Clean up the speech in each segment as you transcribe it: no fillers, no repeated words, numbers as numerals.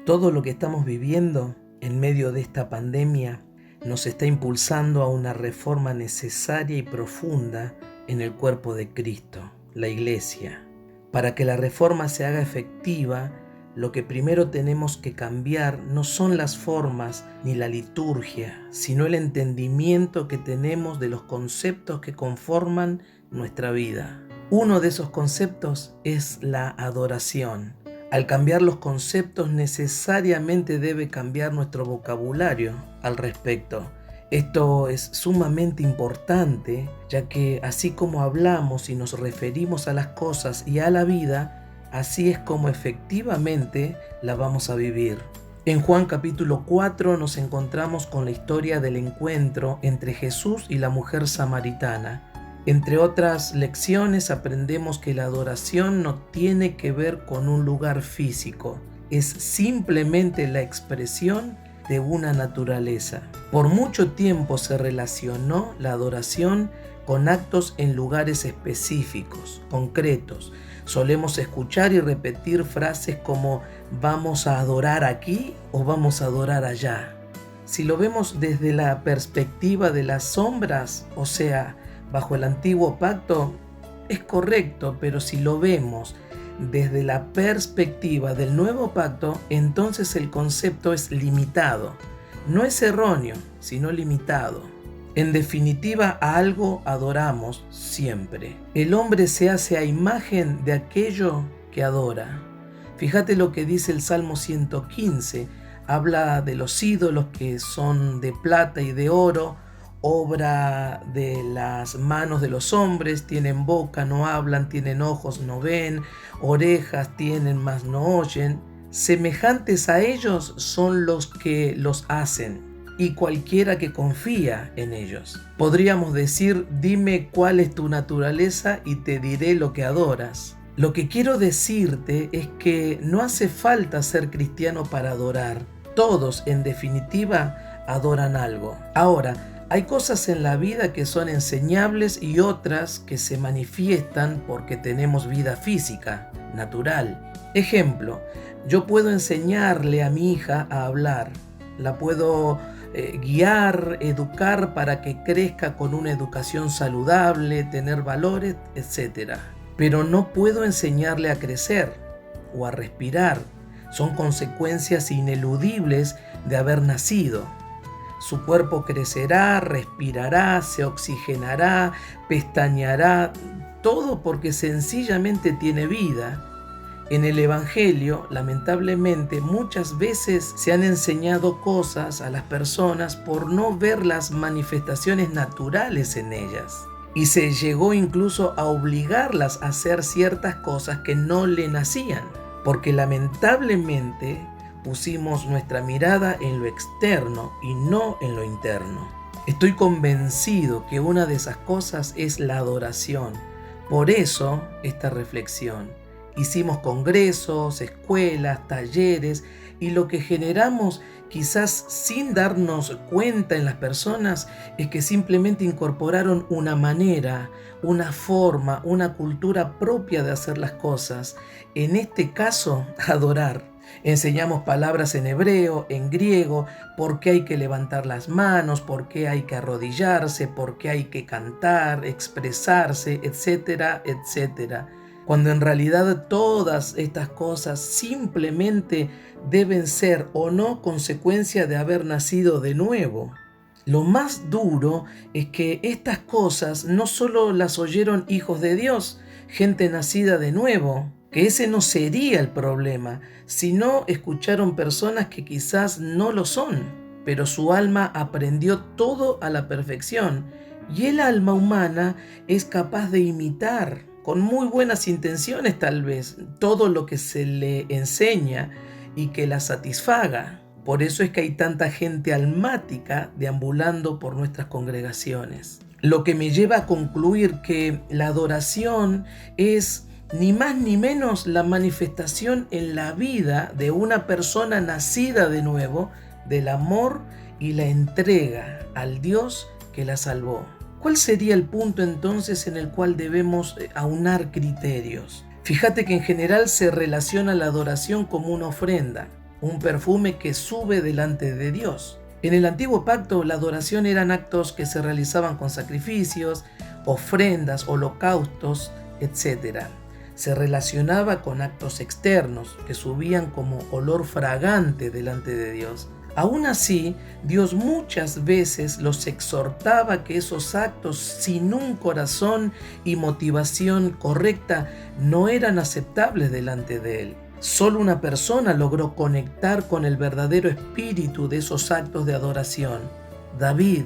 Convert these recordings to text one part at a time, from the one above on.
Todo lo que estamos viviendo en medio de esta pandemia nos está impulsando a una reforma necesaria y profunda en el cuerpo de Cristo, la Iglesia. Para que la reforma se haga efectiva, lo que primero tenemos que cambiar no son las formas ni la liturgia, sino el entendimiento que tenemos de los conceptos que conforman nuestra vida. Uno de esos conceptos es la adoración. Al cambiar los conceptos necesariamente debe cambiar nuestro vocabulario al respecto. Esto es sumamente importante, ya que así como hablamos y nos referimos a las cosas y a la vida, así es como efectivamente la vamos a vivir. En Juan capítulo 4 nos encontramos con la historia del encuentro entre Jesús y la mujer samaritana. Entre otras lecciones aprendemos que la adoración no tiene que ver con un lugar físico, es simplemente la expresión de una naturaleza. Por mucho tiempo se relacionó la adoración con actos en lugares específicos, concretos. Solemos escuchar y repetir frases como «vamos a adorar aquí» o «vamos a adorar allá». Si lo vemos desde la perspectiva de las sombras, o sea, bajo el antiguo pacto, es correcto, pero si lo vemos desde la perspectiva del nuevo pacto, entonces el concepto es limitado. No es erróneo, sino limitado. En definitiva, a algo adoramos siempre. El hombre se hace a imagen de aquello que adora. Fíjate lo que dice el Salmo 115. Habla de los ídolos que son de plata y de oro, obra de las manos de los hombres, tienen boca, no hablan, tienen ojos, no ven, orejas tienen, mas no oyen. Semejantes a ellos son los que los hacen, y cualquiera que confía en ellos. Podríamos decir, dime cuál es tu naturaleza y te diré lo que adoras. Lo que quiero decirte es que no hace falta ser cristiano para adorar. Todos, en definitiva, adoran algo. Ahora, hay cosas en la vida que son enseñables y otras que se manifiestan porque tenemos vida física, natural. Ejemplo, yo puedo enseñarle a mi hija a hablar, la puedo guiar, educar para que crezca con una educación saludable, tener valores, etc. Pero no puedo enseñarle a crecer o a respirar. Son consecuencias ineludibles de haber nacido. Su cuerpo crecerá, respirará, se oxigenará, pestañeará, todo porque sencillamente tiene vida. En el Evangelio, lamentablemente, muchas veces se han enseñado cosas a las personas por no ver las manifestaciones naturales en ellas. Y se llegó incluso a obligarlas a hacer ciertas cosas que no le nacían, porque lamentablemente pusimos nuestra mirada en lo externo y no en lo interno. Estoy convencido que una de esas cosas es la adoración. Por eso esta reflexión. Hicimos congresos, escuelas, talleres y lo que generamos quizás sin darnos cuenta en las personas es que simplemente incorporaron una manera, una forma, una cultura propia de hacer las cosas. En este caso, adorar. Enseñamos palabras en hebreo, en griego, por qué hay que levantar las manos, por qué hay que arrodillarse, por qué hay que cantar, expresarse, etcétera, etcétera. Cuando en realidad todas estas cosas simplemente deben ser o no consecuencia de haber nacido de nuevo. Lo más duro es que estas cosas no solo las oyeron hijos de Dios, gente nacida de nuevo, que ese no sería el problema, sino escucharon personas que quizás no lo son, pero su alma aprendió todo a la perfección y el alma humana es capaz de imitar, con muy buenas intenciones tal vez, todo lo que se le enseña y que la satisfaga. Por eso es que hay tanta gente almática deambulando por nuestras congregaciones. Lo que me lleva a concluir que la adoración es ni más ni menos la manifestación en la vida de una persona nacida de nuevo del amor y la entrega al Dios que la salvó. ¿Cuál sería el punto entonces en el cual debemos aunar criterios? Fíjate que en general se relaciona la adoración como una ofrenda. un perfume que sube delante de Dios. En el antiguo pacto, la adoración eran actos que se realizaban con sacrificios, ofrendas, holocaustos, etc. Se relacionaba con actos externos que subían como olor fragante delante de Dios. Aún así, Dios muchas veces los exhortaba a que esos actos sin un corazón y motivación correcta no eran aceptables delante de Él. Solo una persona logró conectar con el verdadero espíritu de esos actos de adoración: David.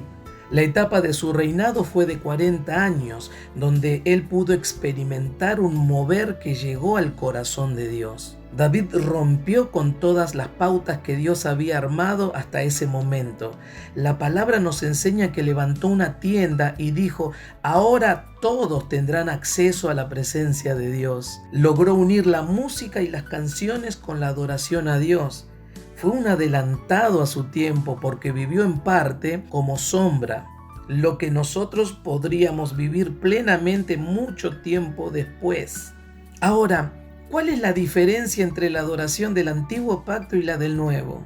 La etapa de su reinado fue de 40 años, donde él pudo experimentar un mover que llegó al corazón de Dios. David rompió con todas las pautas que Dios había armado hasta ese momento. La palabra nos enseña que levantó una tienda y dijo: ahora todos tendrán acceso a la presencia de Dios. Logró unir la música y las canciones con la adoración a Dios. Fue un adelantado a su tiempo porque vivió en parte como sombra, lo que nosotros podríamos vivir plenamente mucho tiempo después. Ahora, ¿cuál es la diferencia entre la adoración del antiguo pacto y la del nuevo?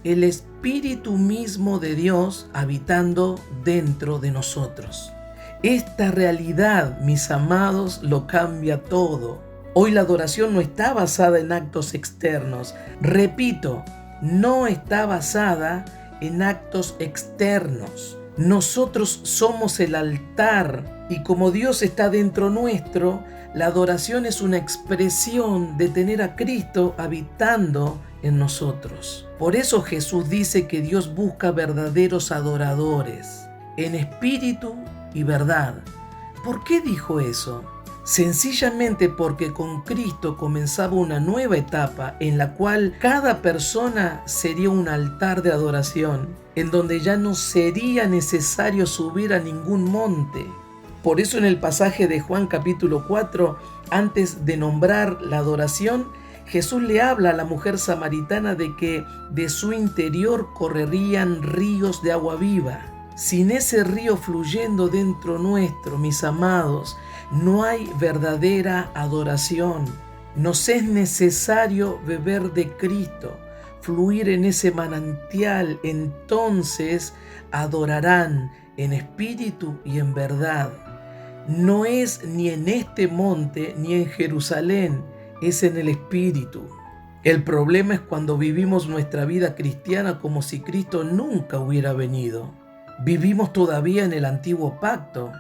El Espíritu mismo de Dios habitando dentro de nosotros. Esta realidad, mis amados, lo cambia todo. Hoy la adoración no está basada en actos externos. Repito, no está basada en actos externos. Nosotros somos el altar y como Dios está dentro nuestro, la adoración es una expresión de tener a Cristo habitando en nosotros. Por eso Jesús dice que Dios busca verdaderos adoradores, en espíritu y verdad. ¿Por qué dijo eso? Sencillamente porque con Cristo comenzaba una nueva etapa en la cual cada persona sería un altar de adoración, en donde ya no sería necesario subir a ningún monte. Por eso en el pasaje de Juan capítulo 4, antes de nombrar la adoración, Jesús le habla a la mujer samaritana de que de su interior correrían ríos de agua viva. Sin ese río fluyendo dentro nuestro, mis amados, no hay verdadera adoración. Nos es necesario beber de Cristo, fluir en ese manantial, entonces adorarán en espíritu y en verdad. No es ni en este monte ni en Jerusalén, es en el espíritu. El problema es cuando vivimos nuestra vida cristiana como si Cristo nunca hubiera venido. Vivimos todavía en el antiguo pacto.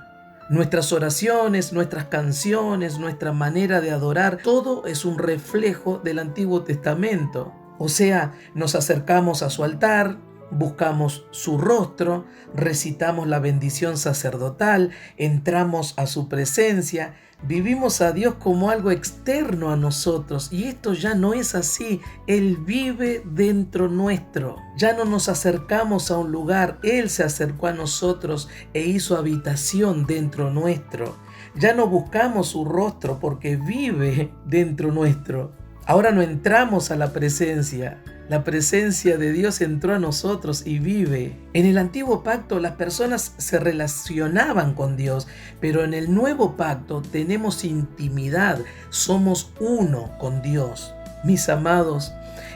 Nuestras oraciones, nuestras canciones, nuestra manera de adorar, todo es un reflejo del Antiguo Testamento. O sea, nos acercamos a su altar, buscamos su rostro, recitamos la bendición sacerdotal, entramos a su presencia, vivimos a Dios como algo externo a nosotros y esto ya no es así. Él vive dentro nuestro. Ya no nos acercamos a un lugar, Él se acercó a nosotros e hizo habitación dentro nuestro. Ya no buscamos su rostro porque vive dentro nuestro. Ahora no entramos a la presencia. La presencia de Dios entró a nosotros y vive. En el antiguo pacto las personas se relacionaban con Dios, pero en el nuevo pacto tenemos intimidad, somos uno con Dios. Mis amados,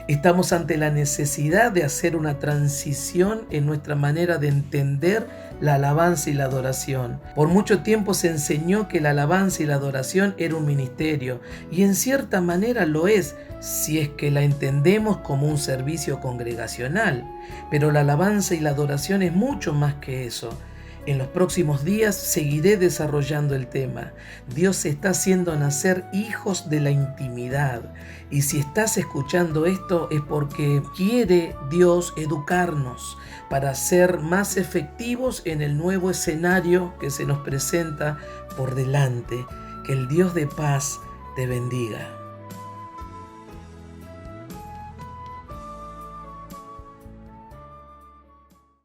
estamos ante la necesidad de hacer una transición en nuestra manera de entender la alabanza y la adoración. Por mucho tiempo se enseñó que la alabanza y la adoración era un ministerio, y en cierta manera lo es, si es que la entendemos como un servicio congregacional. Pero la alabanza y la adoración es mucho más que eso. En los próximos días seguiré desarrollando el tema. Dios está haciendo nacer hijos de la intimidad. Y si estás escuchando esto es porque quiere Dios educarnos para ser más efectivos en el nuevo escenario que se nos presenta por delante. Que el Dios de paz te bendiga.